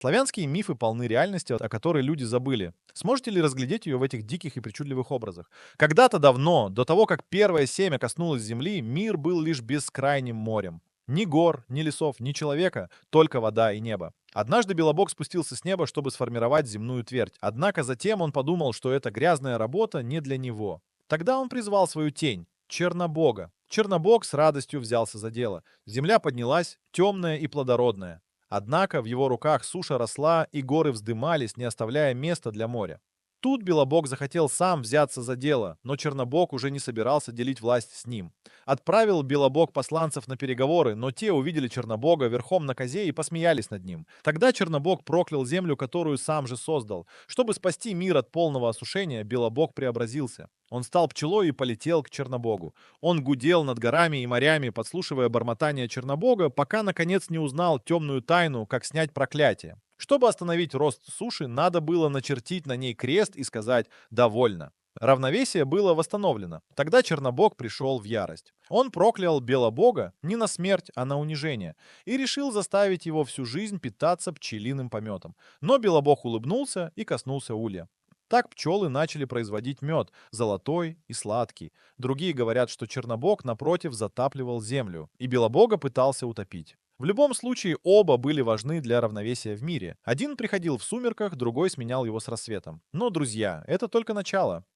Славянские мифы полны реальности, о которой люди забыли. Сможете ли разглядеть ее в этих диких и причудливых образах? Когда-то давно, до того, как первое семя коснулось земли, мир был лишь бескрайним морем. Ни гор, ни лесов, ни человека, только вода и небо. Однажды Белобог спустился с неба, чтобы сформировать земную твердь. Однако затем он подумал, что эта грязная работа не для него. Тогда он призвал свою тень, Чернобога. Чернобог с радостью взялся за дело. Земля поднялась, темная и плодородная. Однако в его руках суша росла, и горы вздымались, не оставляя места для моря. Тут Белобог захотел сам взяться за дело, но Чернобог уже не собирался делить власть с ним. Отправил Белобог посланцев на переговоры, но те увидели Чернобога верхом на козе и посмеялись над ним. Тогда Чернобог проклял землю, которую сам же создал. Чтобы спасти мир от полного осушения, Белобог преобразился. Он стал пчелой и полетел к Чернобогу. Он гудел над горами и морями, подслушивая бормотание Чернобога, пока, наконец, не узнал темную тайну, как снять проклятие. Чтобы остановить рост суши, надо было начертить на ней крест и сказать «довольно». Равновесие было восстановлено. Тогда Чернобог пришел в ярость. Он проклял Белобога не на смерть, а на унижение, и решил заставить его всю жизнь питаться пчелиным пометом. Но Белобог улыбнулся и коснулся улья. Так пчелы начали производить мед, золотой и сладкий. Другие говорят, что Чернобог, напротив, затапливал землю, и Белобога пытался утопить. В любом случае, оба были важны для равновесия в мире. Один приходил в сумерках, другой сменял его с рассветом. Но, друзья, это только начало.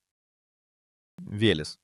Велес.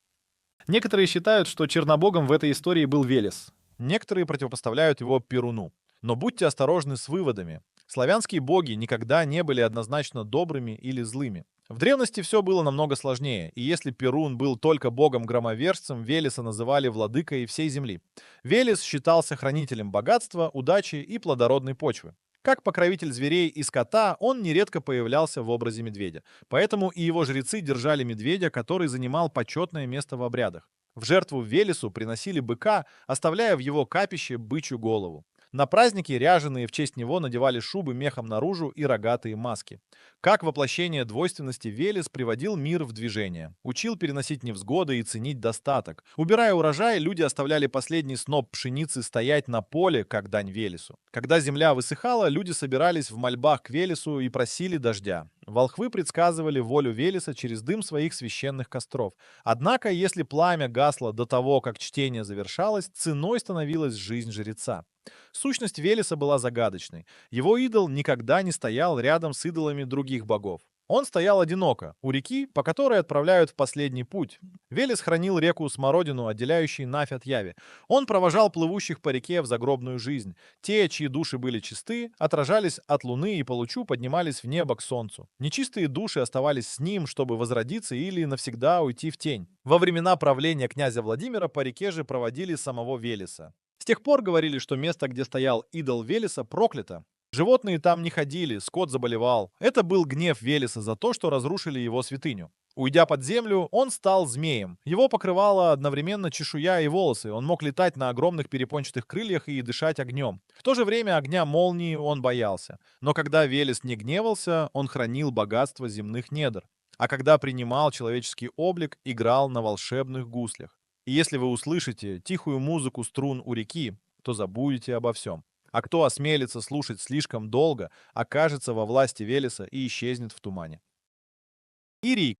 Некоторые считают, что Чернобогом в этой истории был Велес. Некоторые противопоставляют его Перуну. Но будьте осторожны с выводами. Славянские боги никогда не были однозначно добрыми или злыми. В древности все было намного сложнее, и если Перун был только богом-громовержцем, Велеса называли владыкой всей земли. Велес считался хранителем богатства, удачи и плодородной почвы. Как покровитель зверей и скота, он нередко появлялся в образе медведя. Поэтому и его жрецы держали медведя, который занимал почетное место в обрядах. В жертву Велесу приносили быка, оставляя в его капище бычью голову. На праздники ряженые в честь него надевали шубы мехом наружу и рогатые маски. Как воплощение двойственности Велес приводил мир в движение. Учил переносить невзгоды и ценить достаток. Убирая урожай, люди оставляли последний сноп пшеницы стоять на поле, как дань Велесу. Когда земля высыхала, люди собирались в мольбах к Велесу и просили дождя. Волхвы предсказывали волю Велеса через дым своих священных костров. Однако, если пламя гасло до того, как чтение завершалось, ценой становилась жизнь жреца. Сущность Велеса была загадочной. Его идол никогда не стоял рядом с идолами других богов. Он стоял одиноко, у реки, по которой отправляют в последний путь. Велес хранил реку Смородину, отделяющую Навь от Яви. Он провожал плывущих по реке в загробную жизнь. Те, чьи души были чисты, отражались от луны и по лучу поднимались в небо к солнцу. Нечистые души оставались с ним, чтобы возродиться или навсегда уйти в тень. Во времена правления князя Владимира по реке же проводили самого Велеса. С тех пор говорили, что место, где стоял идол Велеса, проклято. Животные там не ходили, скот заболевал. Это был гнев Велеса за то, что разрушили его святыню. Уйдя под землю, он стал змеем. Его покрывала одновременно чешуя и волосы. Он мог летать на огромных перепончатых крыльях и дышать огнем. В то же время огня молнии он боялся. Но когда Велес не гневался, он хранил богатство земных недр. А когда принимал человеческий облик, играл на волшебных гуслях. И если вы услышите тихую музыку струн у реки, то забудете обо всем. А кто осмелится слушать слишком долго, окажется во власти Велеса и исчезнет в тумане. Ирий.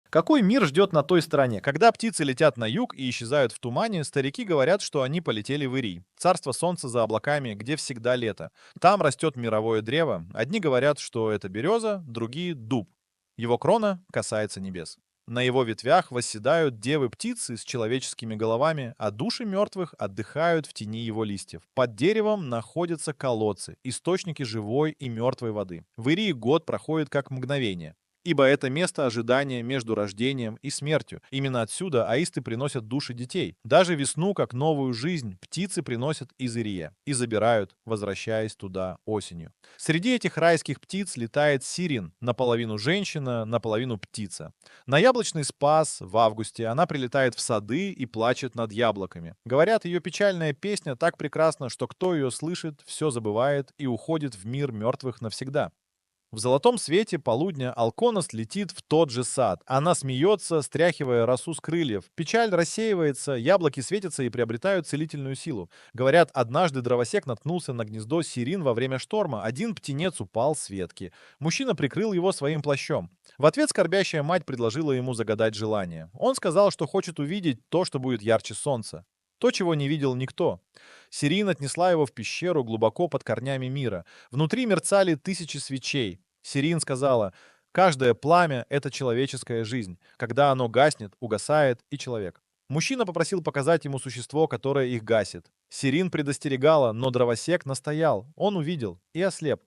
Какой мир ждет на той стороне? Когда птицы летят на юг и исчезают в тумане, старики говорят, что они полетели в Ирий, царство солнца за облаками, где всегда лето. Там растет мировое древо. Одни говорят, что это береза, другие — дуб. Его крона касается небес. На его ветвях восседают девы-птицы с человеческими головами, а души мертвых отдыхают в тени его листьев. Под деревом находятся колодцы, источники живой и мертвой воды. В Ирии год проходит как мгновение. Ибо это место ожидания между рождением и смертью. Именно отсюда аисты приносят души детей. Даже весну, как новую жизнь, птицы приносят из Ирия и забирают, возвращаясь туда осенью. Среди этих райских птиц летает сирен, наполовину женщина, наполовину птица. На яблочный спас в августе она прилетает в сады и плачет над яблоками. Говорят, ее печальная песня так прекрасна, что кто ее слышит, все забывает и уходит в мир мертвых навсегда. В золотом свете полудня Алконос летит в тот же сад. Она смеется, стряхивая росу с крыльев. Печаль рассеивается, яблоки светятся и приобретают целительную силу. Говорят, однажды дровосек наткнулся на гнездо сирин во время шторма. Один птенец упал с ветки. Мужчина прикрыл его своим плащом. В ответ скорбящая мать предложила ему загадать желание. Он сказал, что хочет увидеть то, что будет ярче солнца. То, чего не видел никто. Сирин отнесла его в пещеру глубоко под корнями мира. Внутри мерцали тысячи свечей. Сирин сказала, каждое пламя — это человеческая жизнь. Когда оно гаснет, угасает и человек. Мужчина попросил показать ему существо, которое их гасит. Сирин предостерегала, но дровосек настоял. Он увидел и ослеп.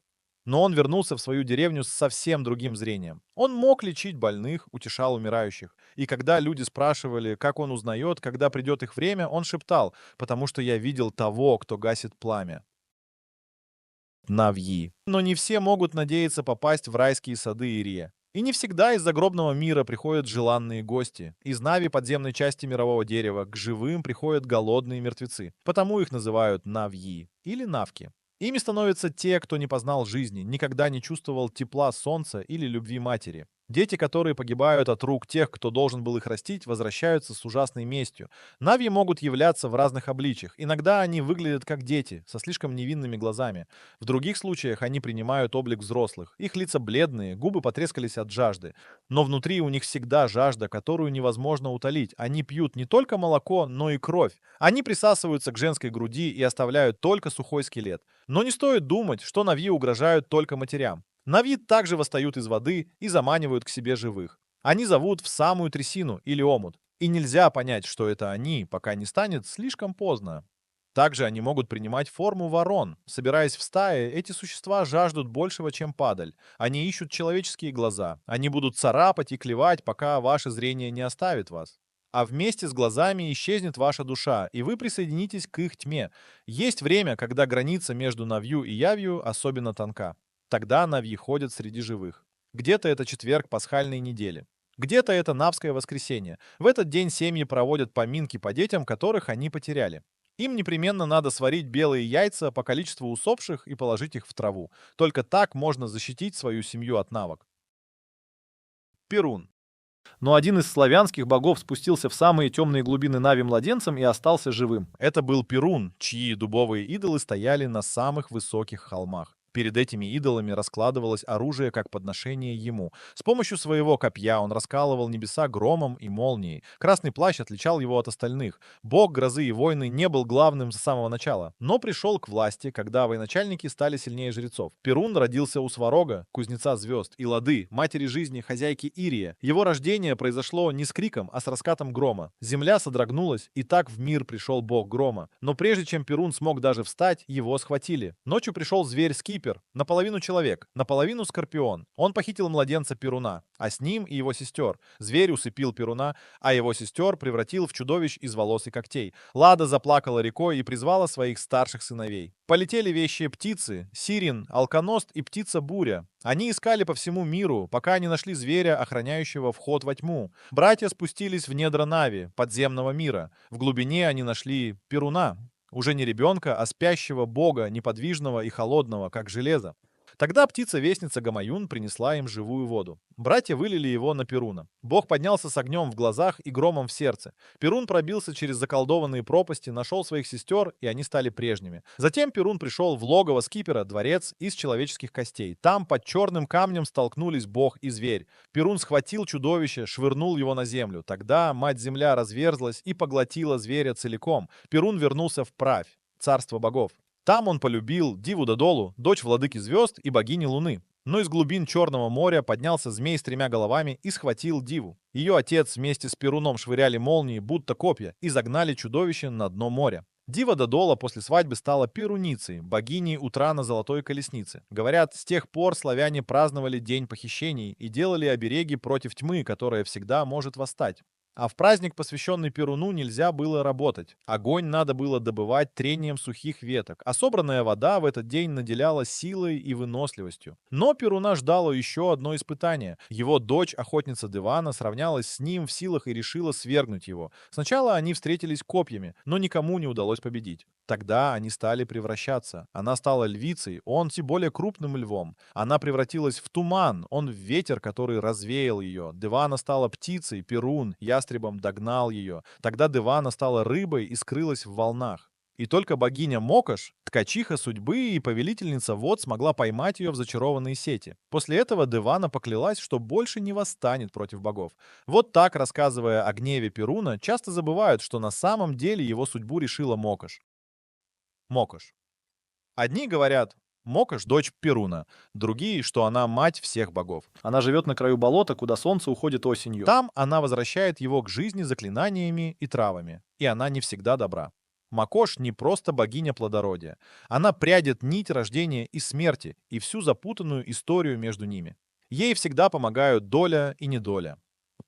Но он вернулся в свою деревню с совсем другим зрением. Он мог лечить больных, утешал умирающих. И когда люди спрашивали, как он узнает, когда придет их время, он шептал, потому что я видел того, кто гасит пламя. Навьи. Но не все могут надеяться попасть в райские сады Ирия. И не всегда из загробного мира приходят желанные гости. Из Нави подземной части мирового дерева к живым приходят голодные мертвецы. Потому их называют Навьи или Навки. Ими становятся те, кто не познал жизни, никогда не чувствовал тепла солнца или любви матери. Дети, которые погибают от рук тех, кто должен был их растить, возвращаются с ужасной местью. Навьи могут являться в разных обличиях. Иногда они выглядят как дети, со слишком невинными глазами. В других случаях они принимают облик взрослых. Их лица бледные, губы потрескались от жажды. Но внутри у них всегда жажда, которую невозможно утолить. Они пьют не только молоко, но и кровь. Они присасываются к женской груди и оставляют только сухой скелет. Но не стоит думать, что навьи угрожают только матерям. Навьи также восстают из воды и заманивают к себе живых. Они зовут в самую трясину или омут. И нельзя понять, что это они, пока не станет слишком поздно. Также они могут принимать форму ворон. Собираясь в стае, эти существа жаждут большего, чем падаль. Они ищут человеческие глаза. Они будут царапать и клевать, пока ваше зрение не оставит вас. А вместе с глазами исчезнет ваша душа, и вы присоединитесь к их тьме. Есть время, когда граница между навью и явью особенно тонка. Тогда навьи ходят среди живых. Где-то это четверг пасхальной недели. Где-то это Навское воскресенье. В этот день семьи проводят поминки по детям, которых они потеряли. Им непременно надо сварить белые яйца по количеству усопших и положить их в траву. Только так можно защитить свою семью от навок. Перун. Но один из славянских богов спустился в самые темные глубины Нави младенцем и остался живым. Это был Перун, чьи дубовые идолы стояли на самых высоких холмах. Перед этими идолами раскладывалось оружие как подношение ему. С помощью своего копья он раскалывал небеса громом и молнией. Красный плащ отличал его от остальных. Бог грозы и войны не был главным с самого начала, но пришел к власти, когда военачальники стали сильнее жрецов. Перун родился у Сварога, кузнеца звезд, и Лады, матери жизни, хозяйки Ирия. Его рождение произошло не с криком, а с раскатом грома. Земля содрогнулась, и так в мир пришел бог грома. Но прежде чем Перун смог даже встать, его схватили. Ночью пришел зверь Скипер, наполовину человек, наполовину скорпион. Он похитил младенца Перуна, а с ним и его сестер. Зверь усыпил Перуна, а его сестер превратил в чудовищ из волос и когтей. Лада заплакала рекой и призвала своих старших сыновей. Полетели вещие птицы, Сирин, Алконост и птица Буря. Они искали по всему миру, пока не нашли зверя, охраняющего вход во тьму. Братья спустились в недра Нави, подземного мира. В глубине они нашли Перуна. Уже не ребенка, а спящего бога, неподвижного и холодного, как железо. Тогда птица-вестница Гамаюн принесла им живую воду. Братья вылили его на Перуна. Бог поднялся с огнем в глазах и громом в сердце. Перун пробился через заколдованные пропасти, нашел своих сестер, и они стали прежними. Затем Перун пришел в логово Скипера, дворец из человеческих костей. Там под черным камнем столкнулись Бог и зверь. Перун схватил чудовище, швырнул его на землю. Тогда мать-земля разверзлась и поглотила зверя целиком. Перун вернулся вправь, царство богов. Там он полюбил Диву Додолу, дочь владыки звезд и богини Луны. Но из глубин Черного моря поднялся змей с 3 головами и схватил Диву. Ее отец вместе с Перуном швыряли молнии, будто копья, и загнали чудовище на дно моря. Дива Додола после свадьбы стала Перуницей, богиней утра на золотой колеснице. Говорят, с тех пор славяне праздновали день похищений и делали обереги против тьмы, которая всегда может восстать. А в праздник, посвященный Перуну, нельзя было работать. Огонь надо было добывать трением сухих веток, а собранная вода в этот день наделяла силой и выносливостью. Но Перуна ждало еще одно испытание. Его дочь, охотница Девана, сравнялась с ним в силах и решила свергнуть его. Сначала они встретились копьями, но никому не удалось победить. Тогда они стали превращаться. Она стала львицей, он тем более крупным львом. Она превратилась в туман, он в ветер, который развеял ее. Девана стала птицей, Перун ястребом догнал ее. Тогда Девана стала рыбой и скрылась в волнах. И только богиня Мокош, ткачиха судьбы и повелительница вод, смогла поймать ее в зачарованные сети. После этого Девана поклялась, что больше не восстанет против богов. Вот так, рассказывая о гневе Перуна, часто забывают, что на самом деле его судьбу решила Мокош. Мокош. Одни говорят, Мокош — дочь Перуна, другие, что она мать всех богов. Она живет на краю болота, куда солнце уходит осенью. Там она возвращает его к жизни заклинаниями и травами, и она не всегда добра. Макош не просто богиня плодородия. Она прядет нить рождения и смерти и всю запутанную историю между ними. Ей всегда помогают доля и недоля.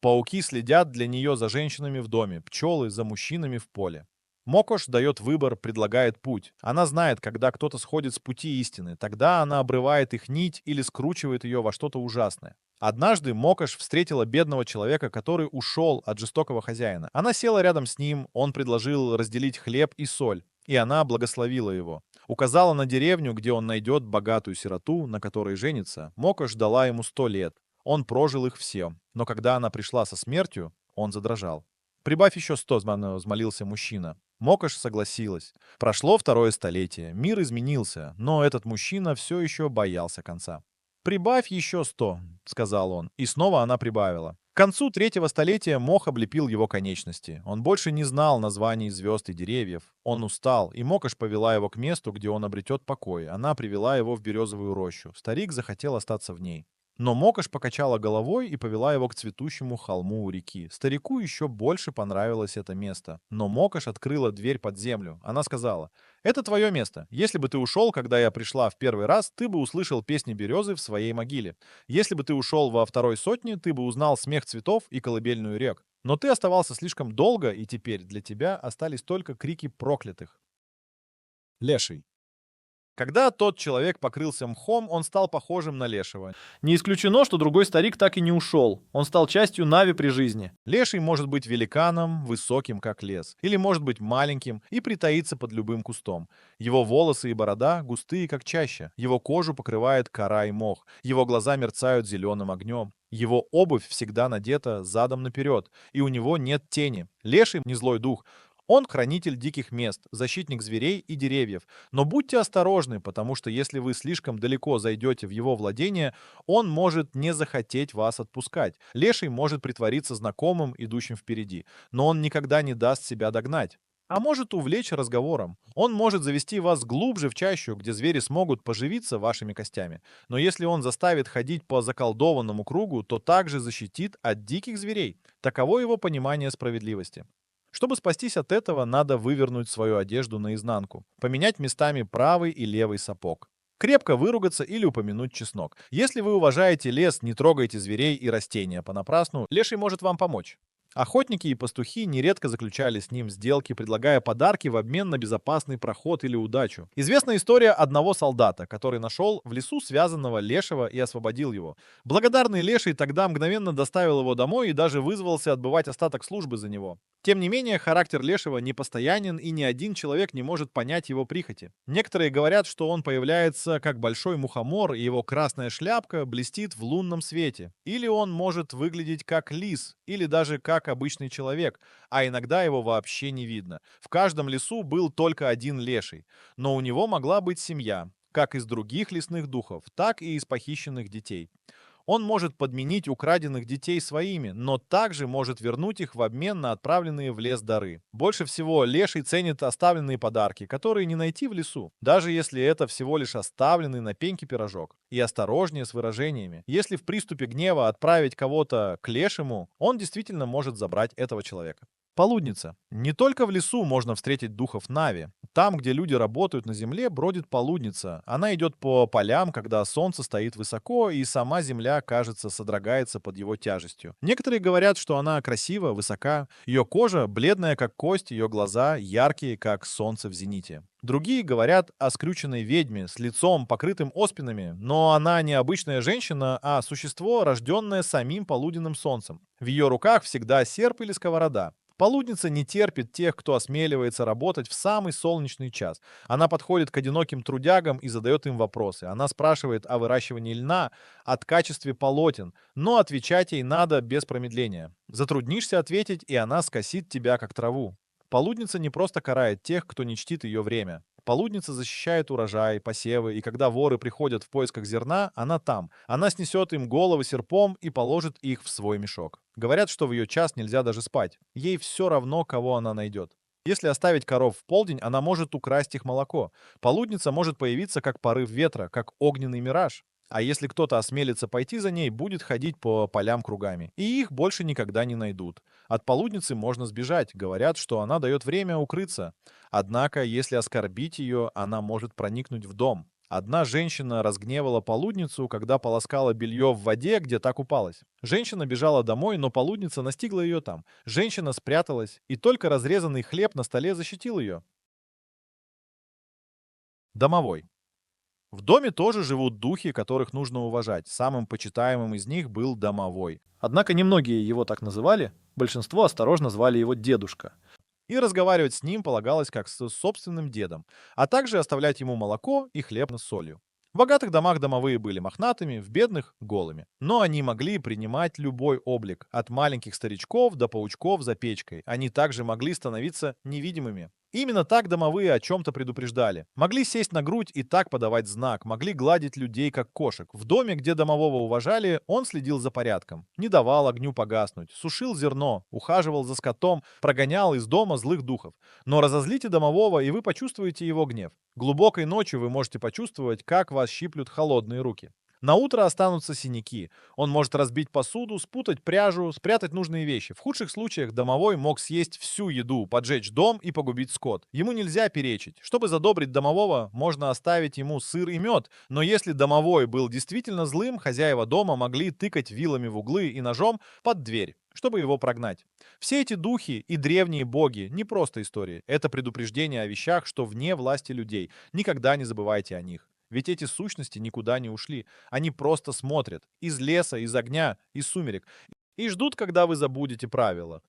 Пауки следят для нее за женщинами в доме, пчелы за мужчинами в поле. Мокош дает выбор, предлагает путь. Она знает, когда кто-то сходит с пути истины. Тогда она обрывает их нить или скручивает ее во что-то ужасное. Однажды Мокош встретила бедного человека, который ушел от жестокого хозяина. Она села рядом с ним, он предложил разделить хлеб и соль, и она благословила его. Указала на деревню, где он найдет богатую сироту, на которой женится. Мокош дала ему 100 лет. Он прожил их все. Но когда она пришла со смертью, он задрожал. «Прибавь еще 100, взмолился мужчина. Мокош согласилась. Прошло 2-е столетие, мир изменился, но этот мужчина все еще боялся конца. «Прибавь еще 100», — сказал он, и снова она прибавила. К концу 3-го столетия мох облепил его конечности. Он больше не знал названий звезд и деревьев. Он устал, и Мокош повела его к месту, где он обретет покой. Она привела его в березовую рощу. Старик захотел остаться в ней. Но Мокош покачала головой и повела его к цветущему холму у реки. Старику еще больше понравилось это место. Но Мокош открыла дверь под землю. Она сказала: «Это твое место. Если бы ты ушел, когда я пришла в 1-й раз, ты бы услышал песни березы в своей могиле. Если бы ты ушел во 2-й сотне, ты бы узнал смех цветов и колыбельную рек. Но ты оставался слишком долго, и теперь для тебя остались только крики проклятых». Леший. Когда тот человек покрылся мхом, он стал похожим на лешего. Не исключено, что другой старик так и не ушел. Он стал частью Нави при жизни. Леший может быть великаном, высоким, как лес, или может быть маленьким и притаиться под любым кустом. Его волосы и борода густые, как чаща. Его кожу покрывает кора и мох. Его глаза мерцают зеленым огнем. Его обувь всегда надета задом наперед, и у него нет тени. Леший не злой дух. Он хранитель диких мест, защитник зверей и деревьев. Но будьте осторожны, потому что если вы слишком далеко зайдете в его владение, он может не захотеть вас отпускать. Леший может притвориться знакомым, идущим впереди, но он никогда не даст себя догнать. А может увлечь разговором. Он может завести вас глубже в чащу, где звери смогут поживиться вашими костями. Но если он заставит ходить по заколдованному кругу, то также защитит от диких зверей. Таково его понимание справедливости. Чтобы спастись от этого, надо вывернуть свою одежду наизнанку, поменять местами правый и левый сапог, крепко выругаться или упомянуть чеснок. Если вы уважаете лес, не трогайте зверей и растения понапрасну, леший может вам помочь. Охотники и пастухи нередко заключали с ним сделки, предлагая подарки в обмен на безопасный проход или удачу. Известна история одного солдата, который нашел в лесу связанного лешего и освободил его. Благодарный леший тогда мгновенно доставил его домой и даже вызвался отбывать остаток службы за него. Тем не менее, характер лешего непостоянен, и ни один человек не может понять его прихоти. Некоторые говорят, что он появляется как большой мухомор, и его красная шляпка блестит в лунном свете. Или он может выглядеть как лис, или даже как обычный человек, а иногда его вообще не видно. В каждом лесу был только один леший, но у него могла быть семья, как из других лесных духов, так и из похищенных детей. Он может подменить украденных детей своими, но также может вернуть их в обмен на отправленные в лес дары. Больше всего леший ценит оставленные подарки, которые не найти в лесу, даже если это всего лишь оставленный на пеньке пирожок. И осторожнее с выражениями. Если в приступе гнева отправить кого-то к лешему, он действительно может забрать этого человека. Полудница. Не только в лесу можно встретить духов Нави. Там, где люди работают на земле, бродит полудница. Она идет по полям, когда солнце стоит высоко, и сама земля, кажется, содрогается под его тяжестью. Некоторые говорят, что она красива, высока. Ее кожа бледная, как кость, ее глаза яркие, как солнце в зените. Другие говорят о скрюченной ведьме с лицом, покрытым оспинами, но она не обычная женщина, а существо, рожденное самим полуденным солнцем. В ее руках всегда серп или сковорода. Полудница не терпит тех, кто осмеливается работать в самый солнечный час. Она подходит к одиноким трудягам и задает им вопросы. Она спрашивает о выращивании льна, о качестве полотен, но отвечать ей надо без промедления. Затруднишься ответить, и она скосит тебя, как траву. Полудница не просто карает тех, кто не чтит ее время. Полудница защищает урожай, посевы, и когда воры приходят в поисках зерна, она там. Она снесет им головы серпом и положит их в свой мешок. Говорят, что в ее час нельзя даже спать. Ей все равно, кого она найдет. Если оставить коров в полдень, она может украсть их молоко. Полудница может появиться как порыв ветра, как огненный мираж. А если кто-то осмелится пойти за ней, будет ходить по полям кругами. И их больше никогда не найдут. От полудницы можно сбежать. Говорят, что она дает время укрыться. Однако, если оскорбить ее, она может проникнуть в дом. Одна женщина разгневала полудницу, когда полоскала белье в воде, где та купалась. Женщина бежала домой, но полудница настигла ее там. Женщина спряталась, и только разрезанный хлеб на столе защитил ее. Домовой. В доме тоже живут духи, которых нужно уважать. Самым почитаемым из них был домовой. Однако немногие его так называли, большинство осторожно звали его дедушка. И разговаривать с ним полагалось как с собственным дедом, а также оставлять ему молоко и хлеб с солью. В богатых домах домовые были мохнатыми, в бедных — голыми. Но они могли принимать любой облик, от маленьких старичков до паучков за печкой. Они также могли становиться невидимыми. Именно так домовые о чем-то предупреждали. Могли сесть на грудь и так подавать знак, могли гладить людей, как кошек. В доме, где домового уважали, он следил за порядком. Не давал огню погаснуть, сушил зерно, ухаживал за скотом, прогонял из дома злых духов. Но разозлите домового, и вы почувствуете его гнев. Глубокой ночью вы можете почувствовать, как вас щиплют холодные руки. На утро останутся синяки. Он может разбить посуду, спутать пряжу, спрятать нужные вещи. В худших случаях домовой мог съесть всю еду, поджечь дом и погубить скот. Ему нельзя перечить. Чтобы задобрить домового, можно оставить ему сыр и мед. Но если домовой был действительно злым, хозяева дома могли тыкать вилами в углы и ножом под дверь, чтобы его прогнать. Все эти духи и древние боги — не просто истории. Это предупреждение о вещах, что вне власти людей. Никогда не забывайте о них. Ведь эти сущности никуда не ушли. Они просто смотрят из леса, из огня, из сумерек и ждут, когда вы забудете правила.